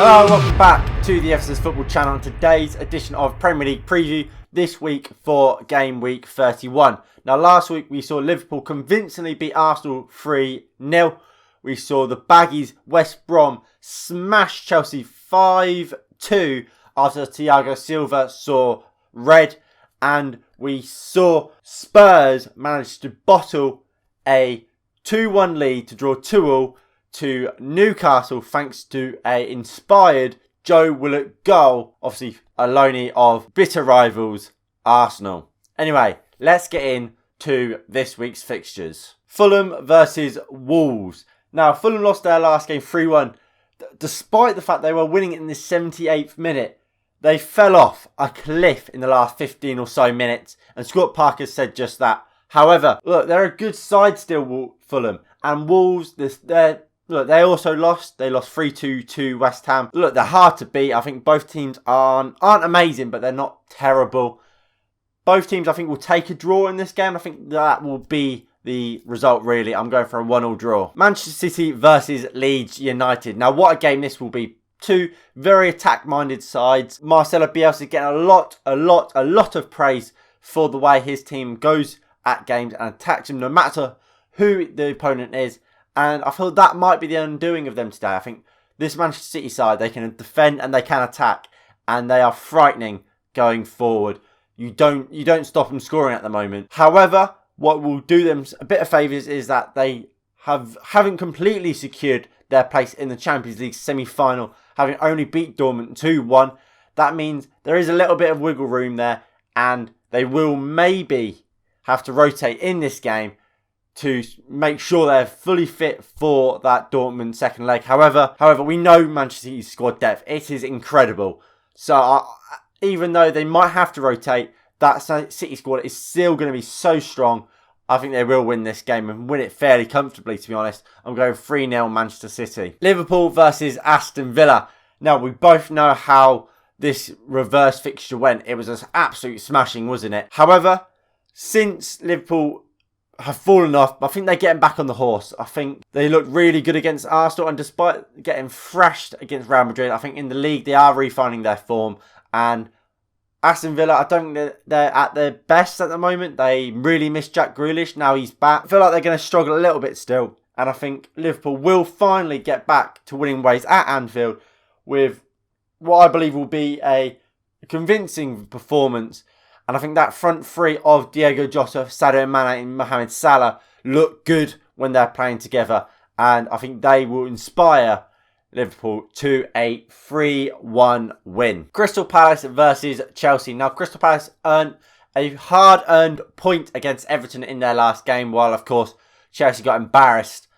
Hello, welcome back to the Everton's Football Channel on today's edition of Premier League Preview, this week for Game Week 31. Now last week we saw Liverpool convincingly beat Arsenal 3-0. We saw the Baggies West Brom smash Chelsea 5-2 after Thiago Silva saw red. And we saw Spurs manage to bottle a 2-1 lead to draw 2-2 to Newcastle thanks to an inspired Joe Willock goal, obviously a loanee of bitter rivals Arsenal. Anyway, let's get into this week's fixtures. Fulham versus Wolves. Now, Fulham lost their last game 3-1. Despite the fact they were winning in the 78th minute, they fell off a cliff in the last 15 or so minutes, and Scott Parker said just that. However, look, they're a good side still, Fulham, and Wolves, they also lost. They lost 3-2 to West Ham. Look, they're hard to beat. I think both teams aren't amazing, but they're not terrible. Both teams, I think, will take a draw in this game. I think that will be the result, really. I'm going for a 1-1 draw. Manchester City versus Leeds United. Now, what a game this will be. Two very attack-minded sides. Marcelo Bielsa getting a lot of praise for the way his team goes at games and attacks them, no matter who the opponent is. And I feel that might be the undoing of them today. I think this Manchester City side, they can defend and they can attack. And they are frightening going forward. You don't stop them scoring at the moment. However, what will do them a bit of favours is that they haven't completely secured their place in the Champions League semi-final, having only beat Dortmund 2-1. That means there is a little bit of wiggle room there. And they will maybe have to rotate in this game to make sure they're fully fit for that Dortmund second leg. However, we know Manchester City's squad depth. It is incredible. So even though they might have to rotate, that City squad is still going to be so strong. I think they will win this game and win it fairly comfortably, to be honest. I'm going 3-0 Manchester City. Liverpool versus Aston Villa. Now, we both know how this reverse fixture went. It was an absolute smashing, wasn't it? However, since Liverpool have fallen off, I think they're getting back on the horse. I think they looked really good against Arsenal, and despite getting thrashed against Real Madrid, I think in the league they are refining their form. And Aston Villa, I don't think they're at their best at the moment. They really miss Jack Grealish. Now he's back. I feel like they're going to struggle a little bit still. And I think Liverpool will finally get back to winning ways at Anfield with what I believe will be a convincing performance. And I think that front three of Diego Jota, Sadio Mane and Mohamed Salah look good when they're playing together. And I think they will inspire Liverpool to a 3-1 win. Crystal Palace versus Chelsea. Now, Crystal Palace earned a hard-earned point against Everton in their last game, while, of course, Chelsea got embarrassed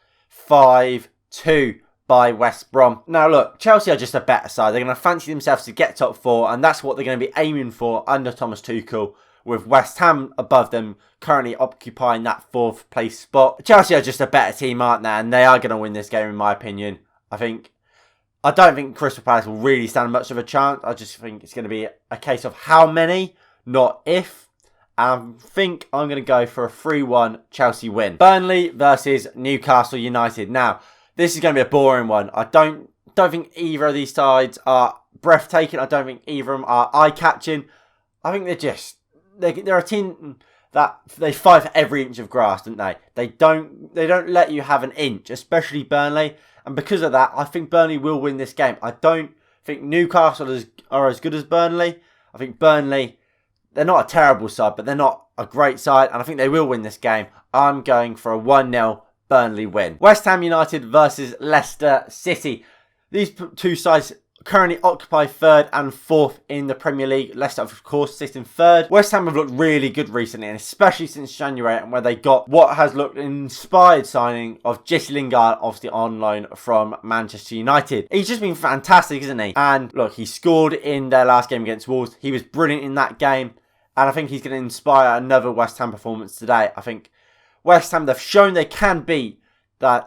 5-2 by West Brom. Now, look, Chelsea are just a better side. They're going to fancy themselves to get top four, and that's what they're going to be aiming for under Thomas Tuchel, with West Ham above them, currently occupying that fourth place spot. Chelsea are just a better team, aren't they? And they are going to win this game, in my opinion. I don't think Crystal Palace will really stand much of a chance. I just think it's going to be a case of how many, not if. I think I'm going to go for a 3-1 Chelsea win. Burnley versus Newcastle United. Now, this is going to be a boring one. I don't think either of these sides are breathtaking. I don't think either of them are eye-catching. I think they're a team that they fight for every inch of grass, don't they? They don't let you have an inch, especially Burnley. And because of that, I think Burnley will win this game. I don't think Newcastle are as good as Burnley. I think Burnley, they're not a terrible side, but they're not a great side. And I think they will win this game. I'm going for a 1-0 Burnley win. West Ham United versus Leicester City. These two sides currently occupy third and fourth in the Premier League. Leicester, of course, sits in third. West Ham have looked really good recently, and especially since January, where they got what has looked an inspired signing of Jesse Lingard, obviously on loan from Manchester United. He's just been fantastic, isn't he? And look, he scored in their last game against Wolves. He was brilliant in that game, and I think he's going to inspire another West Ham performance today. I think West Ham, they've shown they can beat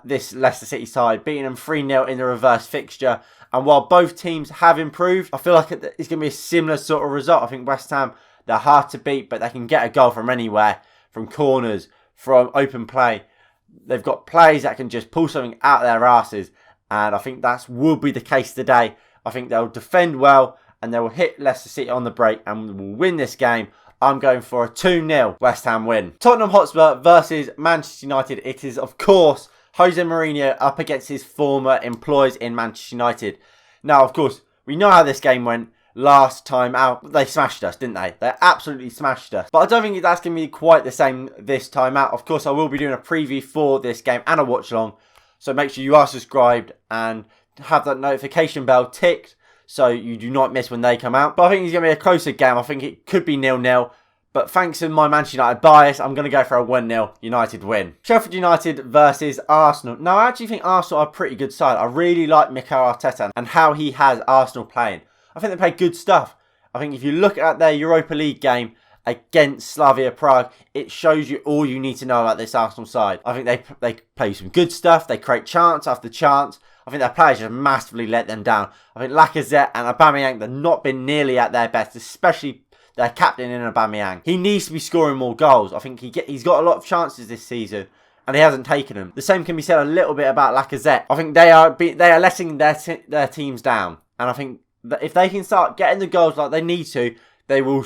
this Leicester City side, beating them 3-0 in the reverse fixture. And while both teams have improved, I feel like it's going to be a similar sort of result. I think West Ham, they're hard to beat, but they can get a goal from anywhere, from corners, from open play. They've got players that can just pull something out of their asses. And I think that will be the case today. I think they'll defend well and they will hit Leicester City on the break and will win this game. I'm going for a 2-0 West Ham win. Tottenham Hotspur versus Manchester United. It is, of course, Jose Mourinho up against his former employees in Manchester United. Now, of course, we know how this game went last time out. They smashed us, didn't they? They absolutely smashed us. But I don't think that's going to be quite the same this time out. Of course, I will be doing a preview for this game and a watch along. So make sure you are subscribed and have that notification bell ticked so you do not miss when they come out. But I think it's going to be a closer game. I think it could be 0-0. But thanks to my Manchester United bias, I'm going to go for a 1-0 United win. Sheffield United versus Arsenal. Now, I actually think Arsenal are a pretty good side. I really like Mikel Arteta and how he has Arsenal playing. I think they play good stuff. I think if you look at their Europa League game against Slavia Prague, it shows you all you need to know about this Arsenal side. I think they play some good stuff. They create chance after chance. I think their players just massively let them down. I think Lacazette and Aubameyang, they've not been nearly at their best, especially their captain in Aubameyang. He needs to be scoring more goals. I think he's got a lot of chances this season and he hasn't taken them. The same can be said a little bit about Lacazette. I think they are letting their teams down. And I think that if they can start getting the goals like they need to, they will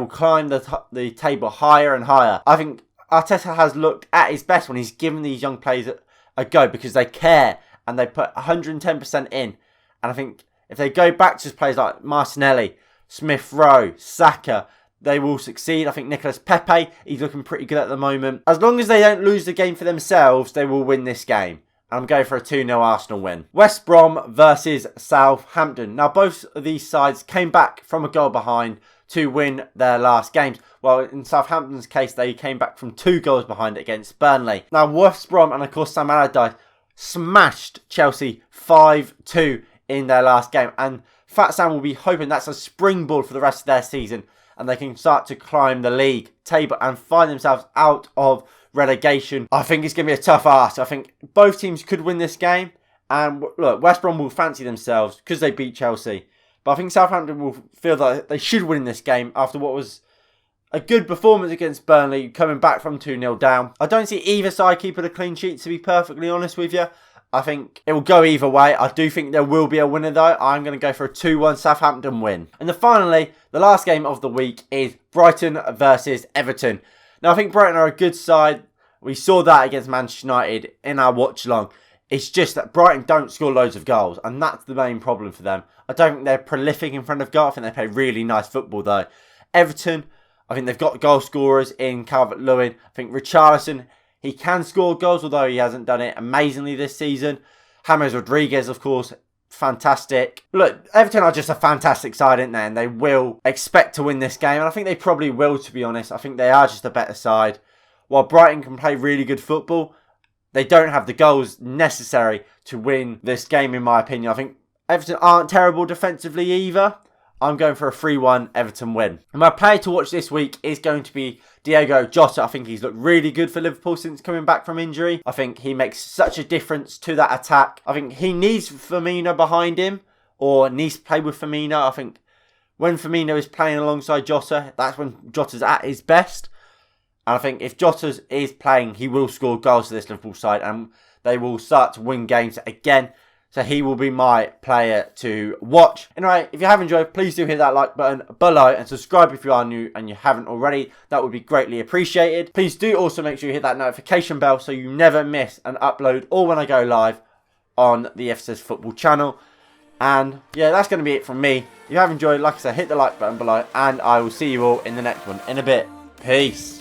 climb the table higher and higher. I think Arteta has looked at his best when he's given these young players a go because they care and they put 110% in. And I think if they go back to players like Martinelli, Smith Rowe, Saka, they will succeed. I think Nicolas Pepe, he's looking pretty good at the moment. As long as they don't lose the game for themselves, they will win this game. I'm going for a 2-0 Arsenal win. West Brom versus Southampton. Now, both of these sides came back from a goal behind to win their last games. Well, in Southampton's case, they came back from 2 goals behind against Burnley. Now, West Brom and, of course, Sam Allardyce smashed Chelsea 5-2 in their last game. And Fat Sam will be hoping that's a springboard for the rest of their season and they can start to climb the league table and find themselves out of relegation. I think it's going to be a tough ask. I think both teams could win this game. And look, West Brom will fancy themselves because they beat Chelsea. But I think Southampton will feel that they should win this game after what was a good performance against Burnley, coming back from 2-0 down. I don't see either side keeping a clean sheet, to be perfectly honest with you. I think it will go either way. I do think there will be a winner though. I'm going to go for a 2-1 Southampton win. And then finally, the last game of the week is Brighton versus Everton. Now, I think Brighton are a good side. We saw that against Manchester United in our watch along. It's just that Brighton don't score loads of goals, and that's the main problem for them. I don't think they're prolific in front of goal. I think they play really nice football though. Everton, I think they've got goal scorers in Calvert-Lewin. I think Richarlison, he can score goals, although he hasn't done it amazingly this season. James Rodriguez, of course, fantastic. Look, Everton are just a fantastic side, aren't they? And they will expect to win this game. And I think they probably will, to be honest. I think they are just a better side. While Brighton can play really good football, they don't have the goals necessary to win this game, in my opinion. I think Everton aren't terrible defensively either. I'm going for a 3-1 Everton win. And my player to watch this week is going to be Diogo Jota. I think he's looked really good for Liverpool since coming back from injury. I think he makes such a difference to that attack. I think he needs Firmino behind him, or needs to play with Firmino. I think when Firmino is playing alongside Jota, that's when Jota's at his best. And I think if Jota is playing, he will score goals for this Liverpool side and they will start to win games again. So he will be my player to watch. Anyway, if you have enjoyed, please do hit that like button below and subscribe if you are new and you haven't already. That would be greatly appreciated. Please do also make sure you hit that notification bell so you never miss an upload or when I go live on the FCS Football channel. And yeah, that's going to be it from me. If you have enjoyed, like I said, hit the like button below and I will see you all in the next one in a bit. Peace.